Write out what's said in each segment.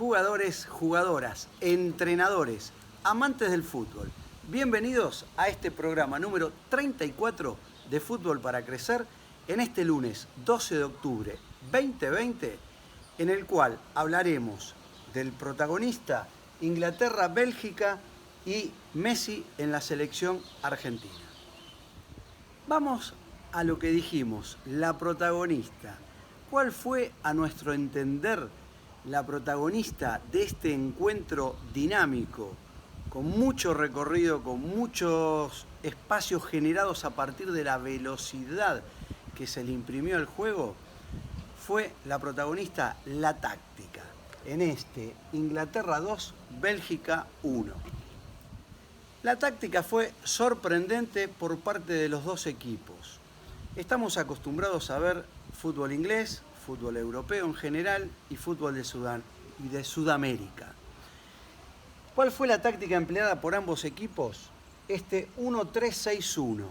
jugadores, jugadoras, entrenadores, amantes del fútbol. Bienvenidos a este programa número 34 de Fútbol para Crecer en este lunes 12 de octubre 2020, en el cual hablaremos del protagonista Inglaterra-Bélgica y Messi en la selección argentina. Vamos a lo que dijimos, la protagonista. ¿Cuál fue, a nuestro entender, la protagonista de este encuentro dinámico, con mucho recorrido, con muchos espacios generados a partir de la velocidad que se le imprimió al juego? Fue la protagonista la táctica, en este Inglaterra 2, Bélgica 1. La táctica fue sorprendente por parte de los dos equipos. Estamos acostumbrados a ver fútbol inglés, fútbol europeo en general y fútbol de Sudamérica. ¿Cuál fue la táctica empleada por ambos equipos? Este 1-3-6-1.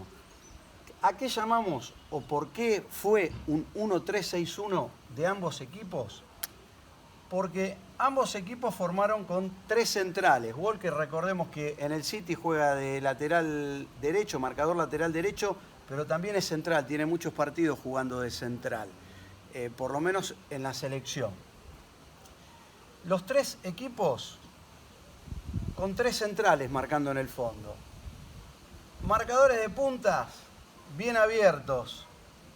¿A qué llamamos o por qué fue un 1-3-6-1 de ambos equipos? Porque ambos equipos formaron con tres centrales. Walker, recordemos que en el City juega de lateral derecho, marcador lateral derecho, pero también es central, tiene muchos partidos jugando de central, por lo menos en la selección. Los tres equipos con tres centrales marcando en el fondo. Marcadores de puntas bien abiertos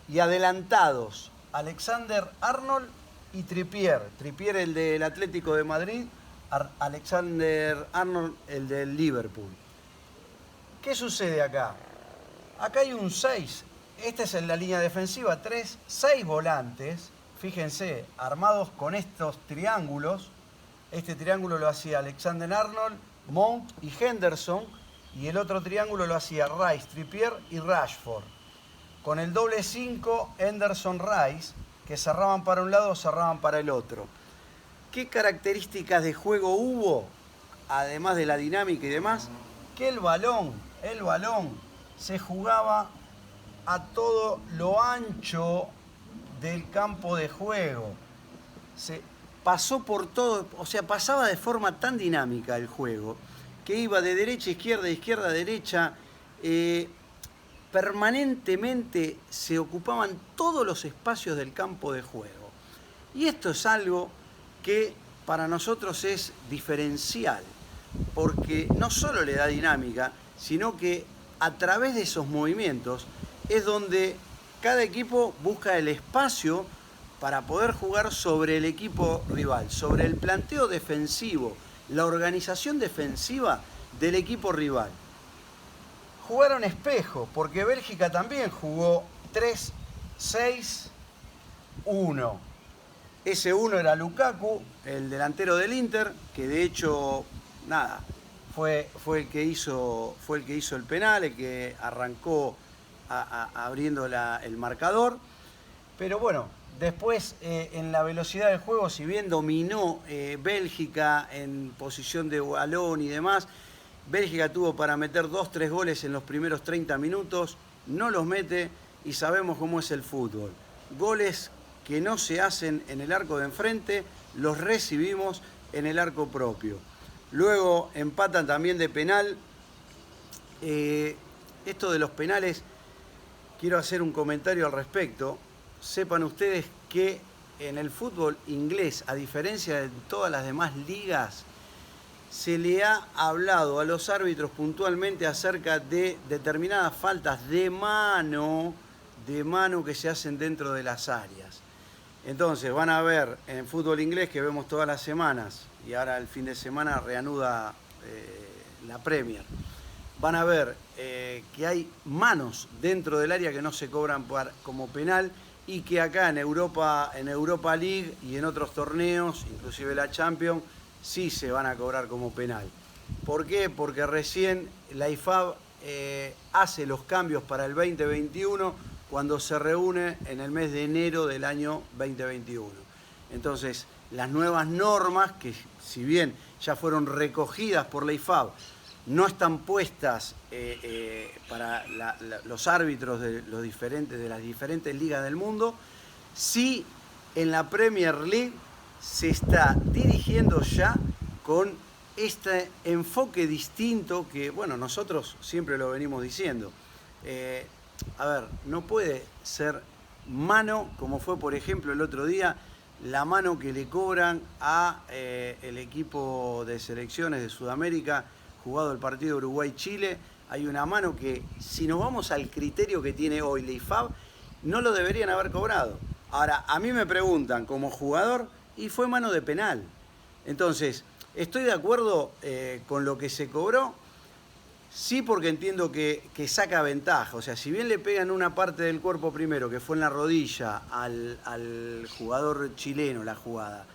y adelantados. Alexander-Arnold y Trippier. Trippier, el del Atlético de Madrid, Alexander-Arnold, el del Liverpool. ¿Qué sucede acá? Acá hay un 6. Esta es en la línea defensiva. 6 volantes, fíjense, armados con estos triángulos. Este triángulo lo hacía Alexander-Arnold, Mount y Henderson. Y el otro triángulo lo hacía Rice, Trippier y Rashford. Con el doble 5, Henderson-Rice, que cerraban para un lado o cerraban para el otro. ¿Qué características de juego hubo? Además de la dinámica y demás, que el balón se jugaba a todo lo ancho del campo de juego. Se pasó por todo, o sea, pasaba de forma tan dinámica el juego, que iba de derecha a izquierda, izquierda a derecha, permanentemente se ocupaban todos los espacios del campo de juego. Y esto es algo que para nosotros es diferencial, porque no solo le da dinámica, sino que a través de esos movimientos es donde cada equipo busca el espacio para poder jugar sobre el equipo rival, sobre el planteo defensivo, la organización defensiva del equipo rival. Jugaron espejo, porque Bélgica también jugó 3-6-1. Ese 1 era Lukaku, el delantero del Inter, que de hecho, nada, fue el que hizo el penal, el que arrancó abriendo el marcador. Pero bueno, después en la velocidad del juego, si bien dominó Bélgica en posición de balón y demás, Bélgica tuvo para meter 2-3 goles en los primeros 30 minutos, no los mete y sabemos cómo es el fútbol. Goles que no se hacen en el arco de enfrente, los recibimos en el arco propio. Luego empatan también de penal. Esto de los penales, quiero hacer un comentario al respecto. Sepan ustedes que en el fútbol inglés, a diferencia de todas las demás ligas, se le ha hablado a los árbitros puntualmente acerca de determinadas faltas de mano que se hacen dentro de las áreas. Entonces van a ver en el fútbol inglés, que vemos todas las semanas, y ahora el fin de semana reanuda la Premier, van a ver que hay manos dentro del área que no se cobran como penal, y que acá en Europa League y en otros torneos, inclusive la Champions, sí se van a cobrar como penal. ¿Por qué? Porque recién la IFAB hace los cambios para el 2021 cuando se reúne en el mes de enero del año 2021. Entonces, las nuevas normas, que si bien ya fueron recogidas por la IFAB, no están puestas para los árbitros de las diferentes ligas del mundo, sí en la Premier League se está dirigiendo ya con este enfoque distinto que, bueno, nosotros siempre lo venimos diciendo. A ver, no puede ser mano, como fue por ejemplo el otro día, la mano que le cobran a el equipo de selecciones de Sudamérica, jugado el partido Uruguay-Chile. Hay una mano que, si nos vamos al criterio que tiene hoy la IFAB, no lo deberían haber cobrado. Ahora, a mí me preguntan como jugador, y fue mano de penal. Entonces, ¿estoy de acuerdo con lo que se cobró? Sí, porque entiendo que saca ventaja. O sea, si bien le pegan una parte del cuerpo primero, que fue en la rodilla al jugador chileno la jugada,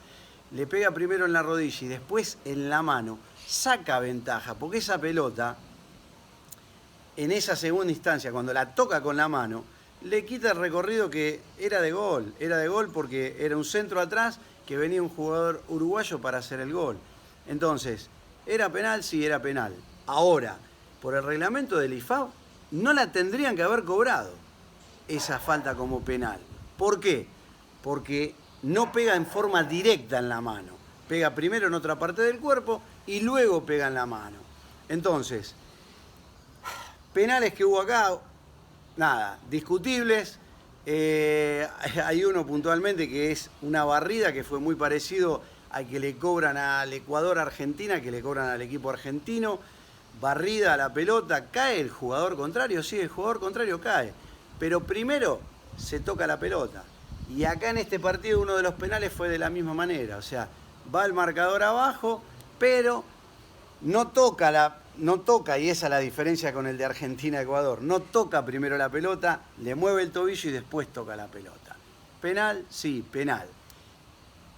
le pega primero en la rodilla y después en la mano, saca ventaja, porque esa pelota, en esa segunda instancia, cuando la toca con la mano, le quita el recorrido que era de gol. Era de gol porque era un centro atrás que venía un jugador uruguayo para hacer el gol. Entonces, ¿era penal? Sí, era penal. Ahora, por el reglamento del IFAB, no la tendrían que haber cobrado esa falta como penal. ¿Por qué? Porque no pega en forma directa en la mano. Pega primero en otra parte del cuerpo y luego pega en la mano. Entonces, penales que hubo acá, nada, discutibles. Hay uno puntualmente que es una barrida que fue muy parecido al que le cobran al Ecuador-Argentina, que le cobran al equipo argentino. Barrida a la pelota, cae el jugador contrario, sí, el jugador contrario cae. Pero primero se toca la pelota. Y acá en este partido uno de los penales fue de la misma manera. O sea, va el marcador abajo, pero no toca, y esa es la diferencia con el de Argentina-Ecuador, no toca primero la pelota, le mueve el tobillo y después toca la pelota. ¿Penal? Sí, penal.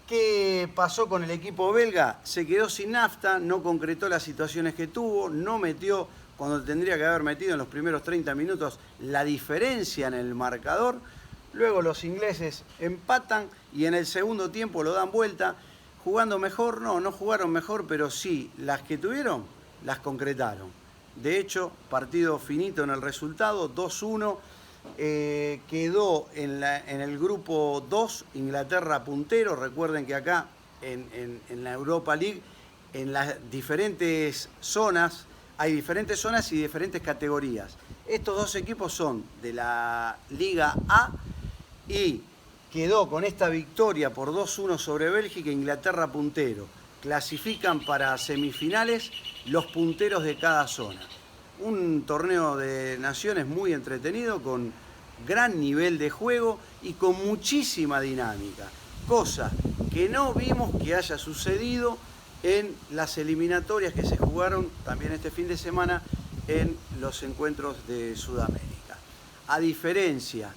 ¿Qué pasó con el equipo belga? Se quedó sin nafta, no concretó las situaciones que tuvo, no metió cuando tendría que haber metido en los primeros 30 minutos la diferencia en el marcador. Luego los ingleses empatan y en el segundo tiempo lo dan vuelta. ¿Jugando mejor? No jugaron mejor, pero sí, las que tuvieron, las concretaron. De hecho, partido finito en el resultado, 2-1. Quedó en el grupo 2, Inglaterra puntero. Recuerden que acá en la Europa League, en las diferentes zonas, hay diferentes zonas y diferentes categorías. Estos dos equipos son de la Liga A y quedó con esta victoria por 2-1 sobre Bélgica, Inglaterra puntero. Clasifican para semifinales los punteros de cada zona. Un torneo de naciones muy entretenido, con gran nivel de juego y con muchísima dinámica. Cosa que no vimos que haya sucedido en las eliminatorias que se jugaron también este fin de semana en los encuentros de Sudamérica. A diferencia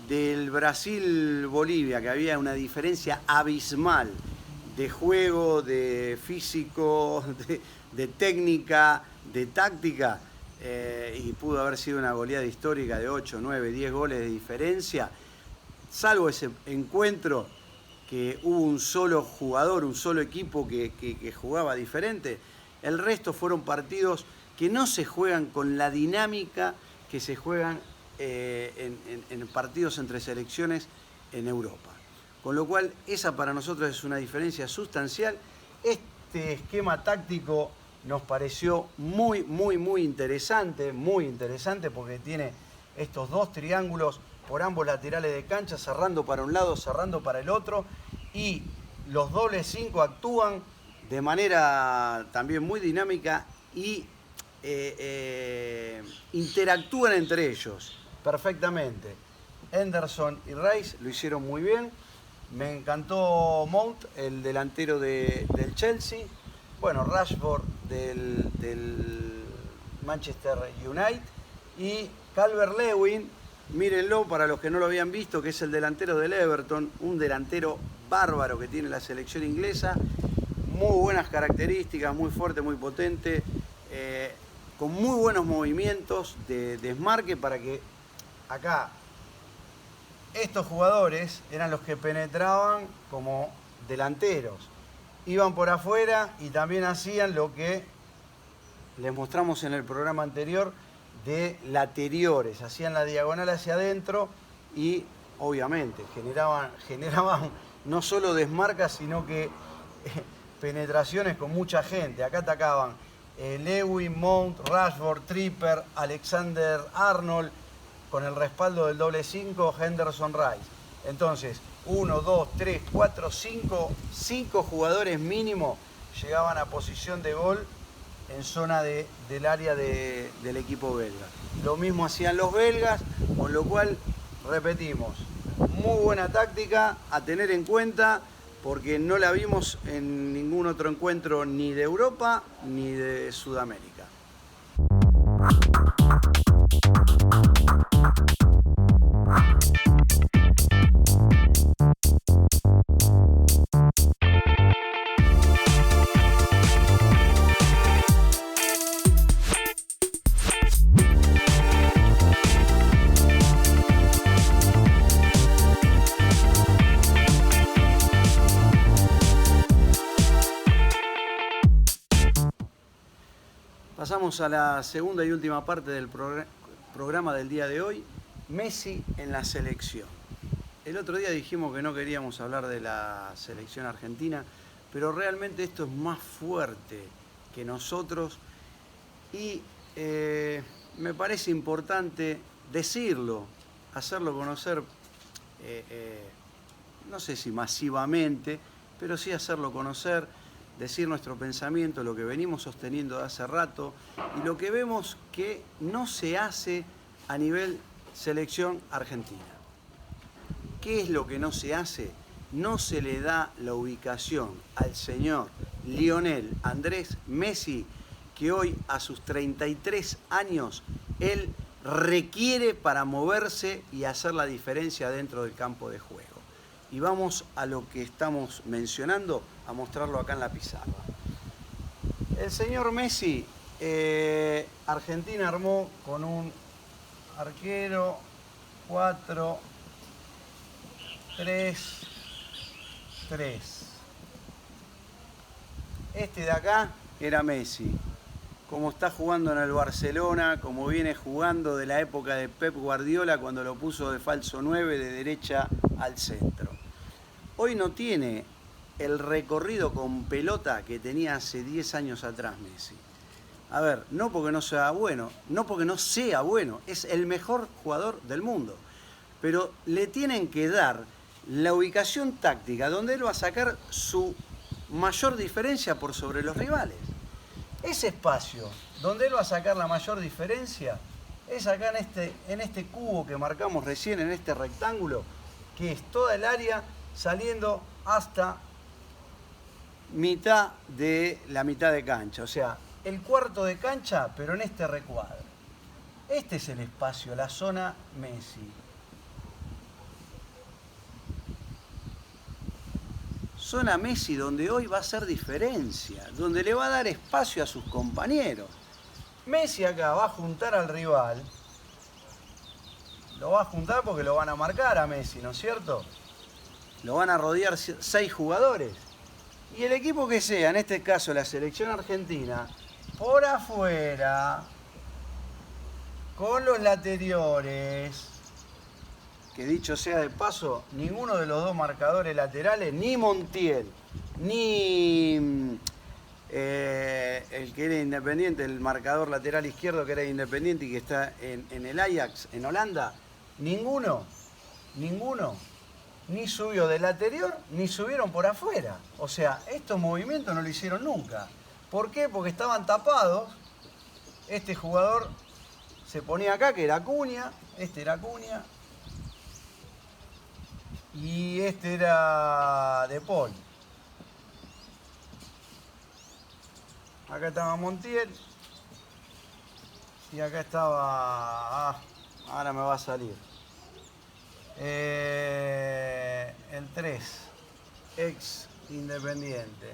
del Brasil-Bolivia, que había una diferencia abismal de juego, de físico, de técnica, de táctica, y pudo haber sido una goleada histórica de 8, 9, 10 goles de diferencia, salvo ese encuentro que hubo un solo jugador, un solo equipo que jugaba diferente. El resto fueron partidos que no se juegan con la dinámica que se juegan en partidos entre selecciones en Europa. Con lo cual, esa para nosotros es una diferencia sustancial. Este esquema táctico nos pareció muy interesante porque tiene estos dos triángulos por ambos laterales de cancha, cerrando para un lado, cerrando para el otro, y los dobles 5 actúan de manera también muy dinámica y interactúan entre ellos perfectamente. Henderson y Rice lo hicieron muy bien. Me encantó Mount, el delantero del Chelsea. Bueno, Rashford del Manchester United. Y Calvert-Lewin, mírenlo para los que no lo habían visto, que es el delantero del Everton. Un delantero bárbaro que tiene la selección inglesa. Muy buenas características, muy fuerte, muy potente. Con muy buenos movimientos de desmarque para que acá estos jugadores eran los que penetraban como delanteros. Iban por afuera y también hacían lo que les mostramos en el programa anterior de lateriores. Hacían la diagonal hacia adentro y obviamente generaban no solo desmarcas, sino que penetraciones con mucha gente. Acá atacaban Lewin, Mount, Rashford, Tripper, Alexander Arnold, con el respaldo del doble 5, Henderson Rice. Entonces, 1, 2, 3, 4, 5 jugadores mínimo llegaban a posición de gol en zona del área del equipo belga. Lo mismo hacían los belgas, con lo cual, repetimos, muy buena táctica a tener en cuenta, porque no la vimos en ningún otro encuentro ni de Europa ni de Sudamérica. Pasamos a la segunda y última parte del programa del día de hoy, Messi en la selección. El otro día dijimos que no queríamos hablar de la selección argentina, pero realmente esto es más fuerte que nosotros y me parece importante decirlo, hacerlo conocer, no sé si masivamente, pero sí hacerlo conocer, decir nuestro pensamiento, lo que venimos sosteniendo de hace rato y lo que vemos que no se hace a nivel selección argentina. ¿Qué es lo que no se hace? No se le da la ubicación al señor Lionel Andrés Messi, que hoy a sus 33 años él requiere para moverse y hacer la diferencia dentro del campo de juego. Y vamos a lo que estamos mencionando, a mostrarlo acá en la pizarra. El señor Messi, Argentina armó con un arquero 4-3-3. Este de acá era Messi. Como está jugando en el Barcelona, como viene jugando de la época de Pep Guardiola cuando lo puso de falso 9 de derecha al centro. Hoy no tiene el recorrido con pelota que tenía hace 10 años atrás Messi. A ver, no porque no sea bueno, es el mejor jugador del mundo. Pero le tienen que dar la ubicación táctica donde él va a sacar su mayor diferencia por sobre los rivales. Ese espacio donde él va a sacar la mayor diferencia es acá en este cubo que marcamos recién, en este rectángulo, que es toda el área saliendo hasta mitad de la mitad de cancha. O sea, el cuarto de cancha, pero en este recuadro. Este es el espacio, la zona Messi. Zona Messi donde hoy va a hacer diferencia, donde le va a dar espacio a sus compañeros. Messi acá va a juntar al rival, lo va a juntar porque lo van a marcar a Messi, ¿no es cierto? Lo van a rodear 6 jugadores. Y el equipo que sea, en este caso la selección argentina, por afuera, con los laterales, que dicho sea de paso, ninguno de los dos marcadores laterales, ni Montiel, ni el que era Independiente, el marcador lateral izquierdo que era Independiente y que está en el Ajax, en Holanda, ninguno, ni subió del lateral, ni subieron por afuera. O sea, estos movimientos no lo hicieron nunca. ¿Por qué? Porque estaban tapados. Este jugador se ponía acá, que era Acuña, este era Acuña, y este era De Paul. Acá estaba Montiel, y acá estaba... ahora me va a salir. El 3, ex Independiente.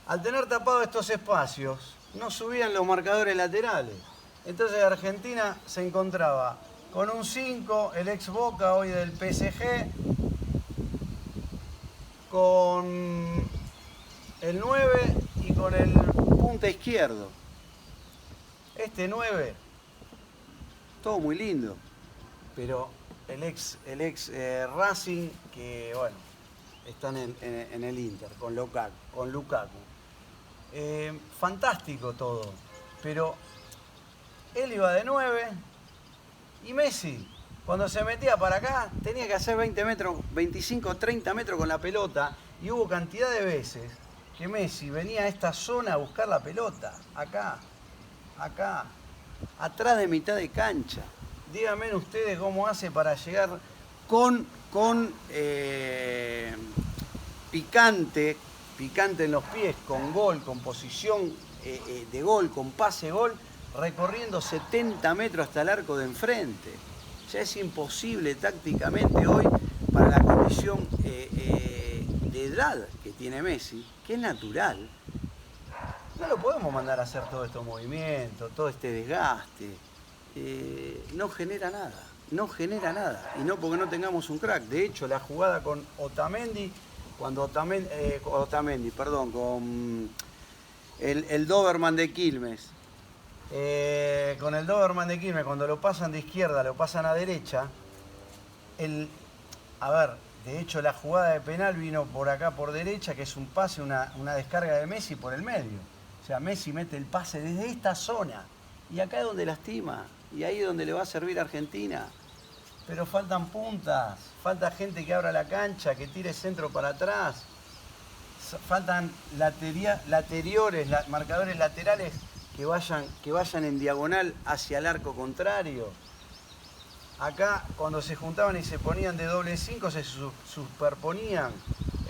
Al tener tapados estos espacios, no subían los marcadores laterales. Entonces Argentina se encontraba con un 5, el ex Boca, hoy del PSG, con el 9 y con el punta izquierdo. Este 9, todo muy lindo, pero el ex Racing, que bueno, están en el Inter, con Lukaku. Fantástico todo, pero él iba de 9 y Messi, cuando se metía para acá, tenía que hacer 20 metros, 25, 30 metros con la pelota, y hubo cantidad de veces que Messi venía a esta zona a buscar la pelota, acá, atrás de mitad de cancha. Díganme ustedes cómo hace para llegar con picante en los pies, con gol, con posición de gol, con pase gol, recorriendo 70 metros hasta el arco de enfrente. Ya es imposible tácticamente hoy, para la condición de edad que tiene Messi, que es natural. No lo podemos mandar a hacer todos estos movimientos, todo este desgaste. No genera nada. Y no porque no tengamos un crack. De hecho, la jugada con Otamendi, con el Doberman de Quilmes. Con el Doberman de Quilmes, cuando lo pasan de izquierda, lo pasan a derecha. De hecho, la jugada de penal vino por acá por derecha, que es un pase, una descarga de Messi por el medio. O sea, Messi mete el pase desde esta zona. Y acá es donde lastima. Y ahí es donde le va a servir a Argentina. Pero faltan puntas, falta gente que abra la cancha, que tire centro para atrás. Faltan marcadores laterales que vayan en diagonal hacia el arco contrario. Acá, cuando se juntaban y se ponían de doble 5, se superponían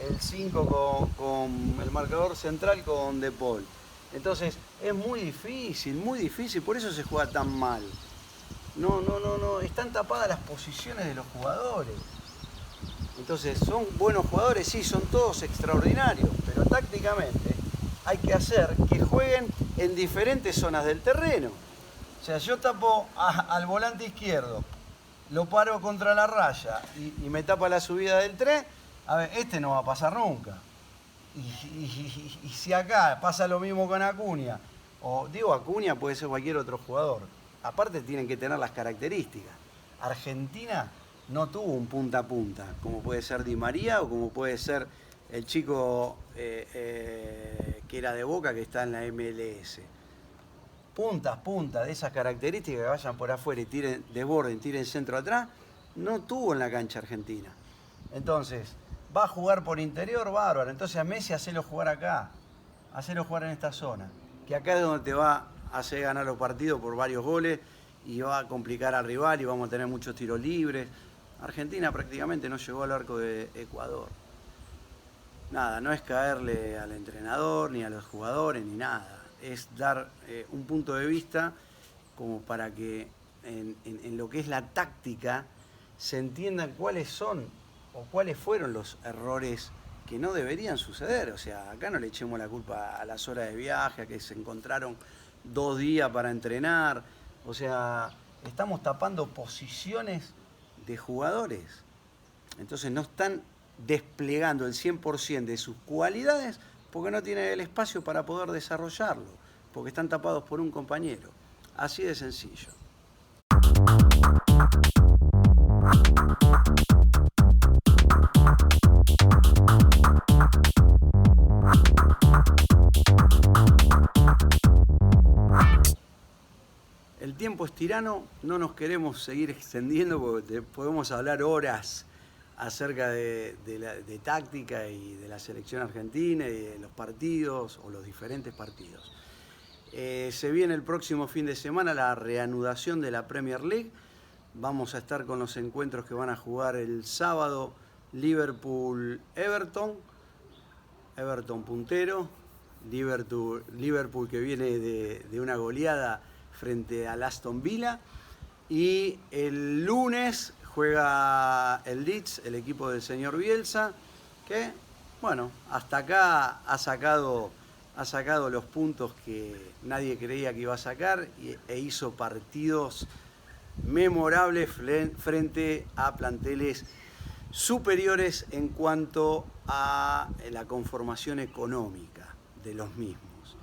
el 5 con el marcador central con De Paul. Entonces, es muy difícil, por eso se juega tan mal. No, están tapadas las posiciones de los jugadores. Entonces, ¿son buenos jugadores? Sí, son todos extraordinarios, pero tácticamente hay que hacer que jueguen en diferentes zonas del terreno. O sea, yo tapo al volante izquierdo, lo paro contra la raya y me tapa la subida del tren, a ver, este no va a pasar nunca. Y si acá pasa lo mismo con Acuña, o digo Acuña, puede ser cualquier otro jugador, aparte tienen que tener las características. Argentina no tuvo un punta a punta, como puede ser Di María o como puede ser el chico que era de Boca, que está en la MLS. Puntas de esas características, que vayan por afuera y tiren, desborden, tiren centro atrás, no tuvo en la cancha Argentina. Entonces, va a jugar por interior, bárbaro. Entonces a Messi hacelo jugar acá, hacelo jugar en esta zona, que acá es donde te va a hacer ganar los partidos por varios goles y va a complicar al rival y vamos a tener muchos tiros libres. Argentina prácticamente no llegó al arco de Ecuador. Nada, no es caerle al entrenador, ni a los jugadores, ni nada. Es dar un punto de vista como para que en lo que es la táctica se entiendan cuáles son o cuáles fueron los errores que no deberían suceder. O sea, acá no le echemos la culpa a las horas de viaje, a que se encontraron 2 días para entrenar. O sea, estamos tapando posiciones de jugadores. Entonces no están desplegando el 100% de sus cualidades porque no tienen el espacio para poder desarrollarlo, porque están tapados por un compañero. Así de sencillo. El tiempo es tirano, no nos queremos seguir extendiendo porque podemos hablar horas acerca de táctica y de la selección argentina y de los partidos o los diferentes partidos. Se viene el próximo fin de semana la reanudación de la Premier League. Vamos a estar con los encuentros que van a jugar el sábado: Liverpool-Everton, Everton puntero, Liverpool que viene de una goleada frente al Aston Villa, y el lunes juega el Leeds, el equipo del señor Bielsa, que, bueno, hasta acá ha sacado los puntos que nadie creía que iba a sacar e hizo partidos memorables frente a planteles superiores en cuanto a la conformación económica de los mismos.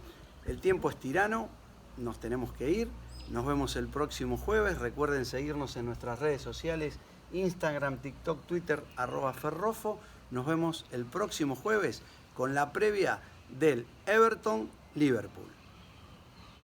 El tiempo es tirano, nos tenemos que ir. Nos vemos el próximo jueves. Recuerden seguirnos en nuestras redes sociales, Instagram, TikTok, Twitter, @ferrofo. Nos vemos el próximo jueves con la previa del Everton-Liverpool.